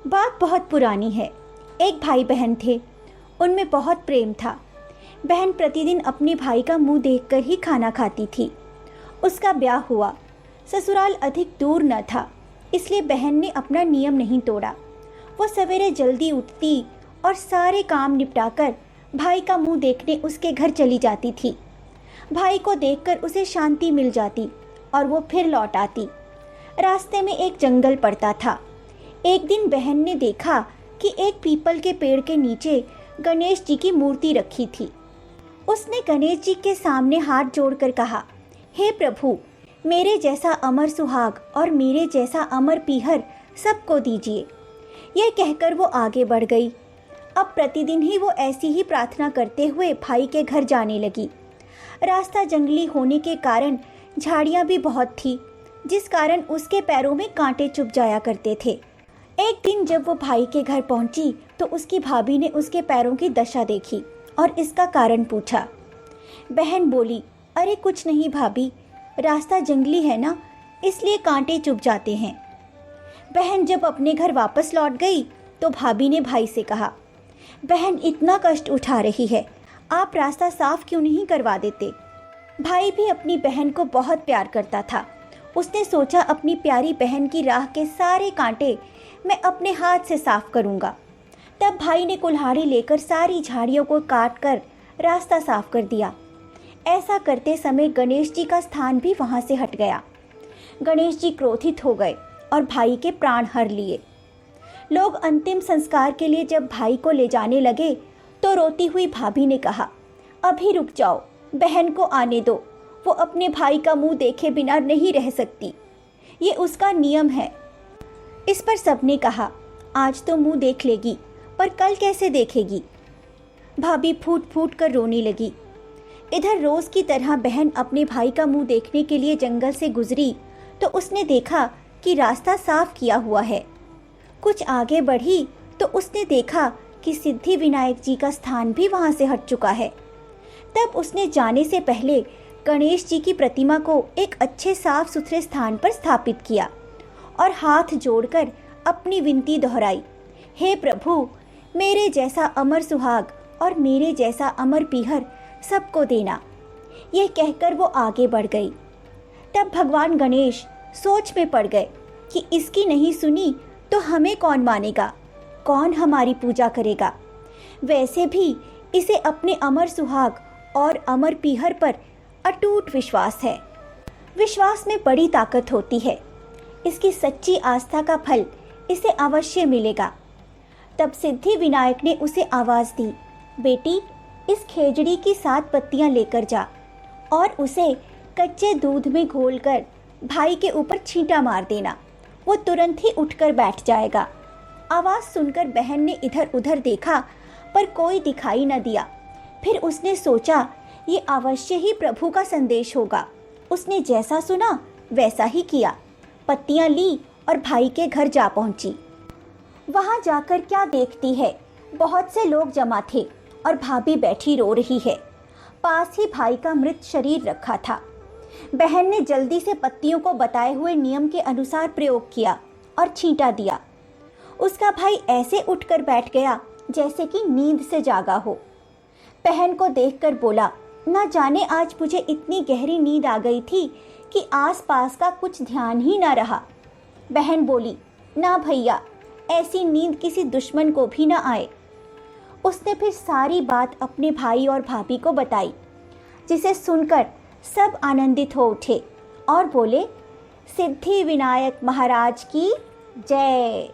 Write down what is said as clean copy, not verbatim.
बात बहुत पुरानी है। एक भाई बहन थे। उनमें बहुत प्रेम था। बहन प्रतिदिन अपने भाई का मुंह देखकर ही खाना खाती थी। उसका ब्याह हुआ। ससुराल अधिक दूर न था, इसलिए बहन ने अपना नियम नहीं तोड़ा। वो सवेरे जल्दी उठती और सारे काम निपटाकर भाई का मुंह देखने उसके घर चली जाती थी। भाई को देखकर उसे शांति मिल जाती और वो फिर लौट आती। रास्ते में एक जंगल पड़ता था। एक दिन बहन ने देखा कि एक पीपल के पेड़ के नीचे गणेश जी की मूर्ति रखी थी। उसने गणेश जी के सामने हाथ जोड़कर कहा, हे प्रभु, मेरे जैसा अमर सुहाग और मेरे जैसा अमर पीहर सबको दीजिए। यह कहकर वो आगे बढ़ गई। अब प्रतिदिन ही वो ऐसी ही प्रार्थना करते हुए भाई के घर जाने लगी। रास्ता जंगली होने के कारण झाड़ियाँ भी बहुत थी, जिस कारण उसके पैरों में कांटे चुभ जाया करते थे। एक दिन जब वो भाई के घर पहुंची तो उसकी भाभी ने उसके पैरों की दशा देखी और इसका कारण पूछा। बहन बोली, अरे कुछ नहीं भाभी, रास्ता जंगली है ना, इसलिए कांटे चुभ जाते हैं। बहन जब अपने घर वापस लौट गई तो भाभी ने भाई से कहा, बहन इतना कष्ट उठा रही है, आप रास्ता साफ क्यों नहीं करवा देते। भाई भी अपनी बहन को बहुत प्यार करता था। उसने सोचा अपनी प्यारी बहन की राह के सारे कांटे मैं अपने हाथ से साफ करूंगा। तब भाई ने कुल्हाड़ी लेकर सारी झाड़ियों को काट कर रास्ता साफ कर दिया। ऐसा करते समय गणेश जी का स्थान भी वहां से हट गया। गणेश जी क्रोधित हो गए और भाई के प्राण हर लिए। लोग अंतिम संस्कार के लिए जब भाई को ले जाने लगे तो रोती हुई भाभी ने कहा, अभी रुक जाओ, बहन को आने दो, वो अपने भाई का मुंह देखे बिना नहीं रह सकती, ये उसका नियम है। इस पर सबने कहा, आज तो मुंह देख लेगी, पर कल कैसे देखेगी। भाभी फूट फूट कर रोने लगी। इधर रोज की तरह बहन अपने भाई का मुंह देखने के लिए जंगल से गुजरी तो उसने देखा कि रास्ता साफ किया हुआ है। कुछ आगे बढ़ी तो उसने देखा कि सिद्धि विनायक जी का स्थान भी वहां से हट चुका है। तब उसने जाने से पहले गणेश जी की प्रतिमा को एक अच्छे साफ सुथरे स्थान पर स्थापित किया और हाथ जोड़कर अपनी विनती दोहराई, हे प्रभु, मेरे जैसा अमर सुहाग और मेरे जैसा अमर पीहर सबको देना। यह कहकर वो आगे बढ़ गई। तब भगवान गणेश सोच में पड़ गए कि इसकी नहीं सुनी तो हमें कौन मानेगा, कौन हमारी पूजा करेगा। वैसे भी इसे अपने अमर सुहाग और अमर पीहर पर अटूट विश्वास है। विश्वास में बड़ी ताकत होती है। इसकी सच्ची आस्था का फल इसे अवश्य मिलेगा। तब सिद्धि विनायक ने उसे आवाज दी, बेटी, इस खेजड़ी की 7 पत्तियां लेकर जा और उसे कच्चे दूध में घोलकर भाई के ऊपर छींटा मार देना, वो तुरंत ही उठकर बैठ जाएगा। आवाज सुनकर बहन ने इधर उधर देखा पर कोई दिखाई न दिया। फिर उसने सोचा ये अवश्य ही प्रभु का संदेश होगा। उसने जैसा सुना वैसा ही किया। पत्तियां ली और भाई के घर जा पहुंची। वहां जाकर क्या देखती है, बहुत से लोग जमा थे और भाभी बैठी रो रही है। पास ही भाई का मृत शरीर रखा था। बहन ने जल्दी से पत्तियों को बताए हुए नियम के अनुसार प्रयोग किया और छींटा दिया। उसका भाई ऐसे उठकर बैठ गया जैसे कि नींद से जागा हो। बहन को देखकर बोला, ना जाने आज मुझे इतनी गहरी नींद आ गई थी कि आसपास का कुछ ध्यान ही ना रहा। बहन बोली, ना भैया, ऐसी नींद किसी दुश्मन को भी ना आए। उसने फिर सारी बात अपने भाई और भाभी को बताई, जिसे सुनकर सब आनंदित हो उठे और बोले, सिद्धि विनायक महाराज की जय।